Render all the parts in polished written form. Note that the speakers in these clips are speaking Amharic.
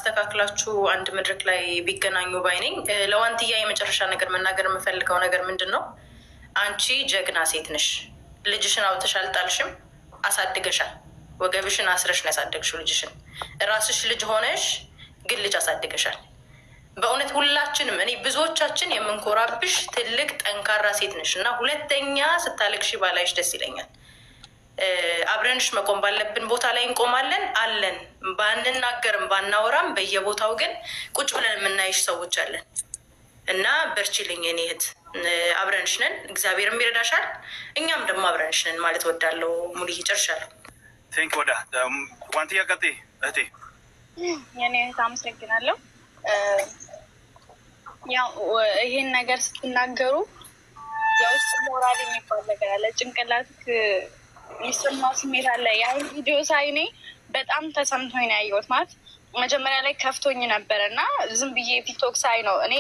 አስተካክላችሁ አንድ መድረክ ላይ ቢገናኙ ባይነኝ። ለዋንትያ የመጨረሻ ነገር መናገር የምፈልገው ነገር ምንድን ነው? አንቺ ጀግና ሴት ነሽ። ልጅሽን አውጥተሽ አልጣልሽም፣ አሳድገሻል። ወገብሽን አስረሽ ነው ያሳደግሽው ልጅሽን። ራስሽ ልጅ ሆነሽ ግን ልጅ አሳድገሻል። በእውነት ሁላችንም እኔ ብዙዎቻችን የምንኮራብሽ ትልቅ ጠንካራ ሴት ነሽ እና ሁለተኛ ስታለቅሺ ባላይሽ ደስ ይለኛል። አብረንሽ መቆም ባለብን ቦታ ላይ እንቆማለን አለን። ባንናገርም ባናወራም በየቦታው ግን ቁጭ ብለን የምናይሽ ሰዎች አለን እና በርቺልኝ የኔ እህት፣ አብረንሽ ነን። እግዚአብሔርም ይረዳሻል፣ እኛም ደግሞ አብረንሽ ነን ማለት ወዳለው። ሙሉዬ ጨርሻለሁ። ቴንክ ወዳ ዋንትያ ቀጤ እህቴ። የኔ እህት አመሰግናለሁ። ያው ይሄን ነገር ስትናገሩ የውስጥ ሞራል የሚባል ነገር አለ፣ ጭንቅላት የሚሰማ ስሜት አለ። ያን ቪዲዮ ሳይ እኔ በጣም ተሰምቶኝ ነው ያየሁት። ማለት መጀመሪያ ላይ ከፍቶኝ ነበረ እና ዝም ብዬ ቲክቶክ ሳይ ነው እኔ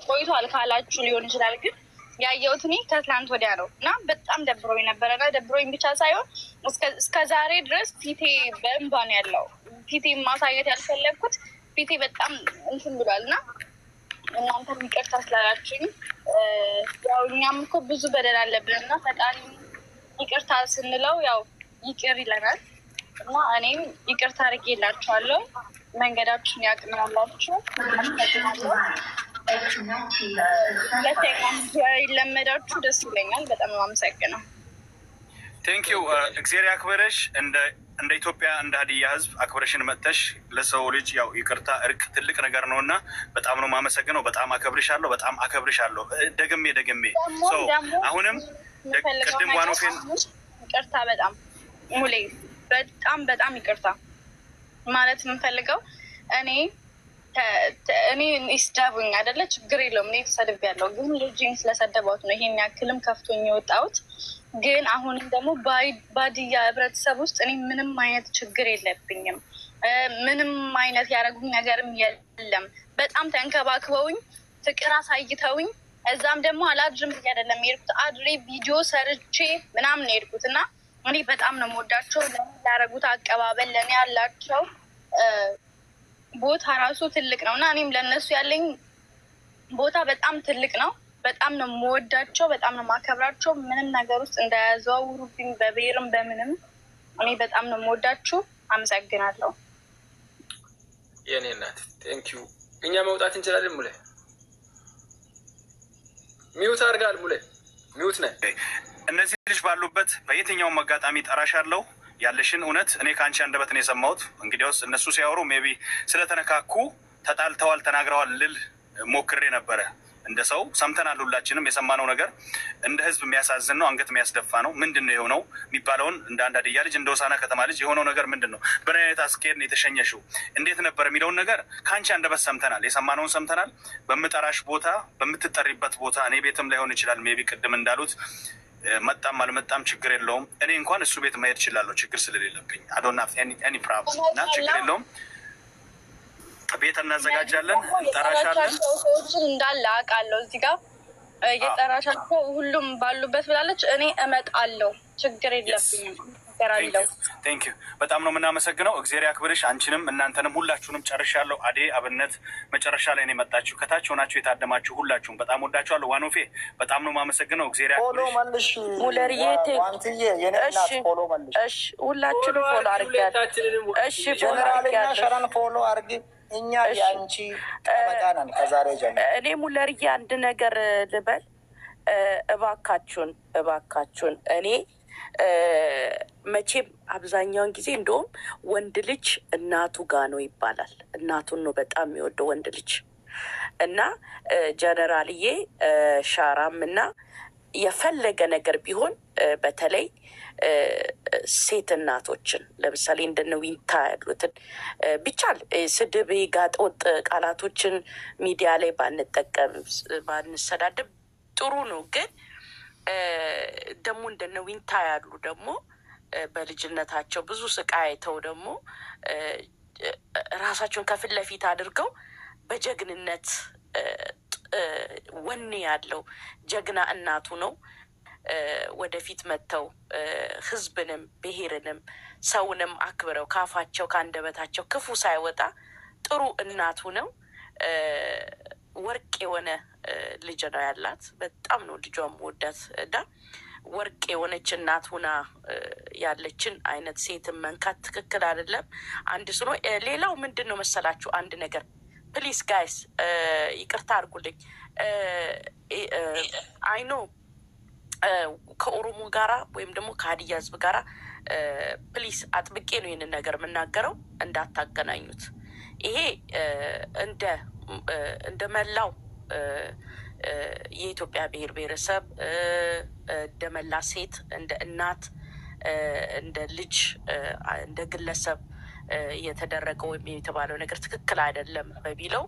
ቆይቷል ካላችሁ ሊሆን ይችላል፣ ግን ያየሁት እኔ ከትላንት ወዲያ ነው እና በጣም ደብሮኝ ነበረ እና ደብሮኝ ብቻ ሳይሆን እስከ ዛሬ ድረስ ፊቴ በእንባ ነው ያለው። ፊቴ ማሳየት ያልፈለግኩት ፊቴ በጣም እንትን ብሏል እና እናንተም ይቅርታ ስላላችሁኝ፣ ያው እኛም እኮ ብዙ በደል አለብን እና ፈጣሪ ይቅርታ ስንለው ያው ይቅር ይለናል እና እኔም ይቅርታ አድርጌላችኋለሁ። መንገዳችሁን ያቅናላችሁ። ሁለተኛ ይለመዳችሁ ደስ ይለኛል። በጣም አመሰግነው። ቴንክ ዩ። እግዚአብሔር ያክብረሽ። እንደ ኢትዮጵያ እንደ ሀዲያ ሕዝብ አክብረሽን መጥተሽ ለሰው ልጅ ያው ይቅርታ እርቅ ትልቅ ነገር ነው እና በጣም ነው የማመሰግነው። በጣም አከብርሻለሁ። በጣም አከብርሻለሁ። ደግሜ አሁንም ቅድም ዋኖፌን ይቅርታ በጣም ሙሌ በጣም ይቅርታ ማለት የምንፈልገው እኔ ይስደቡኝ አይደለ ችግር የለውም። እኔ ተሰድቤያለሁ፣ ግን ልጅን ስለሰደቧት ነው ይሄን ያክልም ከፍቶኝ የወጣሁት። ግን አሁንም ደግሞ ባድያ ህብረተሰብ ውስጥ እኔ ምንም አይነት ችግር የለብኝም። ምንም አይነት ያደረጉኝ ነገርም የለም። በጣም ተንከባክበውኝ ፍቅር አሳይተውኝ እዛም ደግሞ አላድርም ብዬ አይደለም የሄድኩት፣ አድሬ ቪዲዮ ሰርቼ ምናምን የሄድኩት እና እኔ በጣም ነው የምወዳቸው። ለእኔ ያደረጉት አቀባበል፣ ለእኔ ያላቸው ቦታ ራሱ ትልቅ ነው እና እኔም ለእነሱ ያለኝ ቦታ በጣም ትልቅ ነው። በጣም ነው የምወዳቸው፣ በጣም ነው የማከብራቸው። ምንም ነገር ውስጥ እንዳያዘዋውሩብኝ በብሔርም በምንም እኔ በጣም ነው የምወዳችሁ። አመሰግናለሁ። የኔ እናት ቴንኪዩ። እኛ መውጣት እንችላለን። ሙሌ ሚውት አድርጋል። ሙሌ ሚውት ነህ። እነዚህ ልጅ ባሉበት በየትኛውም አጋጣሚ ጠራሻለሁ። ያለሽን እውነት እኔ ከአንቺ አንደበት ነው የሰማሁት። እንግዲያውስ እነሱ ሲያወሩ ሜቢ ስለተነካኩ ተጣልተዋል ተናግረዋል ልል ሞክሬ ነበረ። እንደ ሰው ሰምተናል። ሁላችንም የሰማነው ነገር እንደ ህዝብ የሚያሳዝን ነው፣ አንገት የሚያስደፋ ነው። ምንድን ነው የሆነው የሚባለውን እንደ አንድ ሀዲያ ልጅ እንደ ሆሳዕና ከተማ ልጅ የሆነው ነገር ምንድን ነው፣ በምን አይነት አስኬድ ነው የተሸኘሽው፣ እንዴት ነበር የሚለውን ነገር ከአንቺ አንደበት ሰምተናል። የሰማነውን ሰምተናል። በምጠራሽ ቦታ በምትጠሪበት ቦታ እኔ ቤትም ላይሆን ይችላል። ሜቢ ቅድም እንዳሉት መጣም አልመጣም ችግር የለውም። እኔ እንኳን እሱ ቤት መሄድ እችላለሁ ችግር ስለሌለብኝ። አዶና ኤኒ ፕሮብለም እና ችግር የለውም። ቤት እናዘጋጃለን፣ እንጠራሻለን። ሰዎችን እንዳለ አውቃለሁ። እዚህ ጋር የጠራሻቸው ሁሉም ባሉበት ብላለች። እኔ እመጣለሁ፣ ችግር የለብኝም። ቴንክ ዩ። በጣም ነው የምናመሰግነው። እግዚአብሔር ያክብርሽ። አንቺንም እናንተንም ሁላችሁንም ጨርሻለሁ። አዴ አብነት መጨረሻ ላይ ነው የመጣችሁ። ከታች ሆናችሁ የታደማችሁ ሁላችሁም በጣም ወዳችኋለሁ። ዋኖፌ በጣም ነው የማመሰግነው። እግዚአብሔር ያክብርሽ። ሙለርዬ እሺ፣ ሁላችሁንም ፎሎ አድርጊያለሁ። እሺ፣ ሸራን ፎሎ አድርጊ። እኛ የአንቺ ጠበቃ ነን ከዛሬ ጀምሮ። እኔ ሙለርዬ አንድ ነገር ልበል። እባካችሁን እኔ መቼም አብዛኛውን ጊዜ እንደውም ወንድ ልጅ እናቱ ጋ ነው ይባላል። እናቱን ነው በጣም የሚወደው ወንድ ልጅ እና ጀነራልዬ ሻራም እና የፈለገ ነገር ቢሆን በተለይ ሴት እናቶችን ለምሳሌ እንደነ ዊንታ ያሉትን ቢቻል ስድብ፣ ጋጠወጥ ቃላቶችን ሚዲያ ላይ ባንጠቀም ባንሰዳደብ ጥሩ ነው። ግን ደግሞ እንደነ ዊንታ ያሉ ደግሞ በልጅነታቸው ብዙ ስቃይ አይተው ደግሞ ራሳቸውን ከፊት ለፊት አድርገው በጀግንነት ወኔ ያለው ጀግና እናቱ ነው ወደፊት መጥተው ህዝብንም ብሔርንም ሰውንም አክብረው ካፋቸው ከአንደበታቸው ክፉ ሳይወጣ ጥሩ እናቱ ነው። ወርቅ የሆነ ልጅ ነው ያላት። በጣም ነው ልጇም ወዳት እና ወርቅ የሆነች እናት ሁና ያለችን አይነት ሴትን መንካት ትክክል አይደለም። አንድ ስኖ ሌላው ምንድን ነው መሰላችሁ? አንድ ነገር ፕሊስ ጋይስ ይቅርታ አድርጉልኝ። አይኖ ከኦሮሞ ጋራ ወይም ደግሞ ከሀዲያ ህዝብ ጋራ ፕሊስ አጥብቄ ነው ይህንን ነገር የምናገረው፣ እንዳታገናኙት። ይሄ እንደ መላው የኢትዮጵያ ብሔር ብሔረሰብ እንደ መላ ሴት፣ እንደ እናት፣ እንደ ልጅ፣ እንደ ግለሰብ የተደረገው ወይም የተባለው ነገር ትክክል አይደለም በሚለው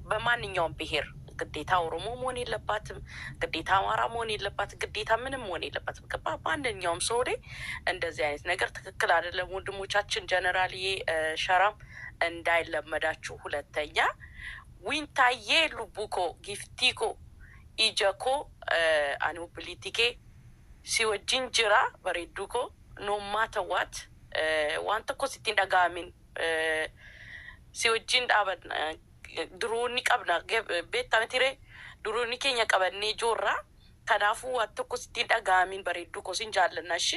በማንኛውም ብሔር ግዴታ ኦሮሞ መሆን የለባትም፣ ግዴታ አማራ መሆን የለባትም፣ ግዴታ ምንም መሆን የለባትም። ማንኛውም ሰው ላይ እንደዚህ አይነት ነገር ትክክል አይደለም። ወንድሞቻችን ጀነራል ሸራም እንዳይለመዳችሁ። ሁለተኛ ዊንታዬ ሉቡኮ ጊፍቲኮ ኢጀኮ አኑ ፕሊቲኬ ሲወጂን ጅራ በሬዱኮ ኖማተዋት ዋንተኮ ሲቲን ደጋሚን ሲወጂን ዳበን ድሮኒ ቀብና ቤታመቲሬ ድሮኒ ኬኛ ቀበኔ ጆራ ከናፉ ዋንተኮ ሲቲን ደጋሚን በሬዱኮ ሲንጃለና እሺ።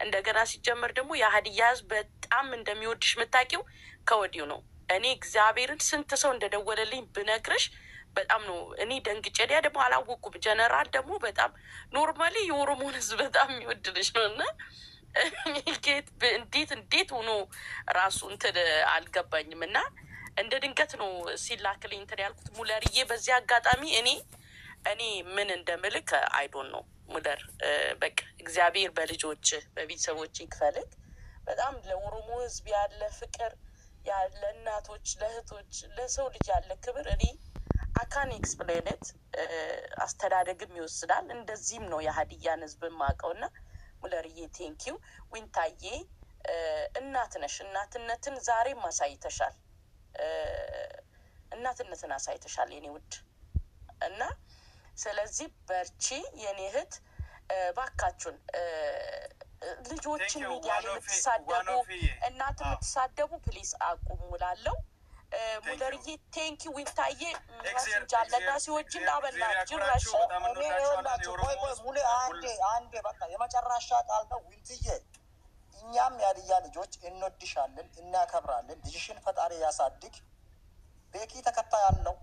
እንደገና ሲጀመር ደግሞ የሀዲያ ህዝብ በጣም እንደሚወድሽ የምታውቂው ከወዲሁ ነው። እኔ እግዚአብሔርን ስንት ሰው እንደደወለልኝ ብነግርሽ በጣም ነው እኔ ደንግጬ። ያ ደግሞ አላወኩም። ጀነራል ደግሞ በጣም ኖርማሊ የኦሮሞን ህዝብ በጣም የሚወድልሽ ነው እና እንዴት ሆኖ ራሱ እንትን አልገባኝም። እና እንደ ድንገት ነው ሲላክልኝ እንትን ያልኩት። ሙለርዬ በዚህ አጋጣሚ እኔ ምን እንደምልክ አይዶን ነው ሙለር፣ በቃ እግዚአብሔር በልጆች በቤተሰቦች ይክፈልክ። በጣም ለኦሮሞ ህዝብ ያለ ፍቅር፣ ያለ እናቶች፣ ለእህቶች፣ ለሰው ልጅ ያለ ክብር እኔ አካን ኤክስፕሌነት አስተዳደግም ይወስዳል። እንደዚህም ነው የሀዲያን ህዝብ ማቀውና ሙለርዬ ቴንኪው። ዊንታዬ እናት ነሽ። እናትነትን ዛሬም አሳይተሻል። እናትነትን አሳይተሻል የኔ ውድ እና ስለዚህ በርቺ የኔ እህት። ባካችሁን ልጆችን ሚዲያ ላይ የምትሳደቡ እናት የምትሳደቡ ፕሊስ አቁሙ እላለሁ። ሙለርዬ ቴንኪ። ዊንታዬ ጃለና ሲወጅና በላችሁ ራሽ ሙሌ አንዴ በቃ የመጨረሻ ቃል ነው። ዊንትዬ እኛም የሀዲያ ልጆች እንወድሻለን፣ እናከብራለን። ልጅሽን ፈጣሪ ያሳድግ። ቤኪ ተከታይ ያለው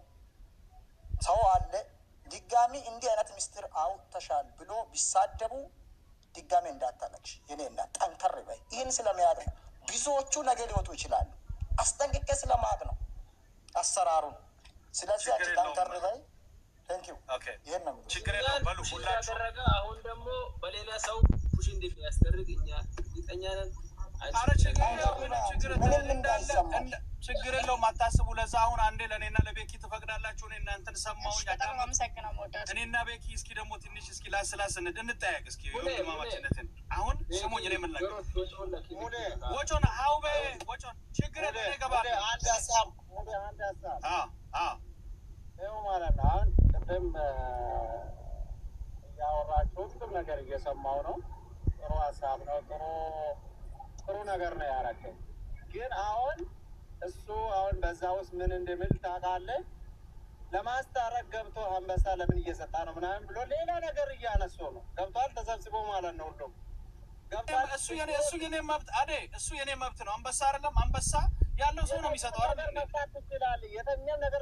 ሰው አለ። ድጋሚ እንዲህ አይነት ምስጢር አውጥተሻል ብሎ ቢሳደቡ ድጋሚ እንዳታለቅሽ የኔ እናት፣ ጠንከር በይ። ይህን ስለሚያውቅ ነው ብዙዎቹ ነገር ሊወጡ ይችላሉ። አስጠንቅቄ ስለማውቅ ነው አሰራሩን። ስለዚህ አንቺ ጠንከር በይ። ቴንኪው። ይህን ነው ችግር የለም በሉ ሁላችሁ። አሁን ደግሞ በሌላ ሰው ፑሽ እንደሚያስደርግ እኛ ሊጠኛ ነን። አረ ችግር የለውም አታስቡ። ለዛ አሁን አንዴ ለእኔና ለቤኪ ትፈቅዳላችሁ? እኔ እናንተን ሰማሁኝ። እኔና ቤኪ እስኪ ደግሞ ትንሽ እስኪ ላስላስ እንጠያቅ እስኪ ወንድማማችነትን። አሁን ስሙኝ፣ እኔ ምን ነገር ወጮን ሀውቤ ወጮን ችግር የለ ይገባል። አንድ ሀሳብ ይኸው ማለት ነው። አሁን ቅድም እያወራችሁ ሁሉም ነገር እየሰማው ነው። ጥሩ ሀሳብ ነው። ጥሩ ነገር ነው ያረከው። ግን አሁን እሱ አሁን በዛ ውስጥ ምን እንደሚል ታውቃለህ? ለማስታረቅ ገብቶ አንበሳ ለምን እየሰጣ ነው ምናምን ብሎ ሌላ ነገር እያነሱ ነው። ገብቷል? ተሰብስቦ ማለት ነው ሁሉም ገብቷል። እሱ የኔ መብት እሱ የኔ መብት ነው። አንበሳ አይደለም አንበሳ ያለው ሰው ነው የሚሰጠው አይደል? መፍታት ትችላለህ። የተኛም ነገር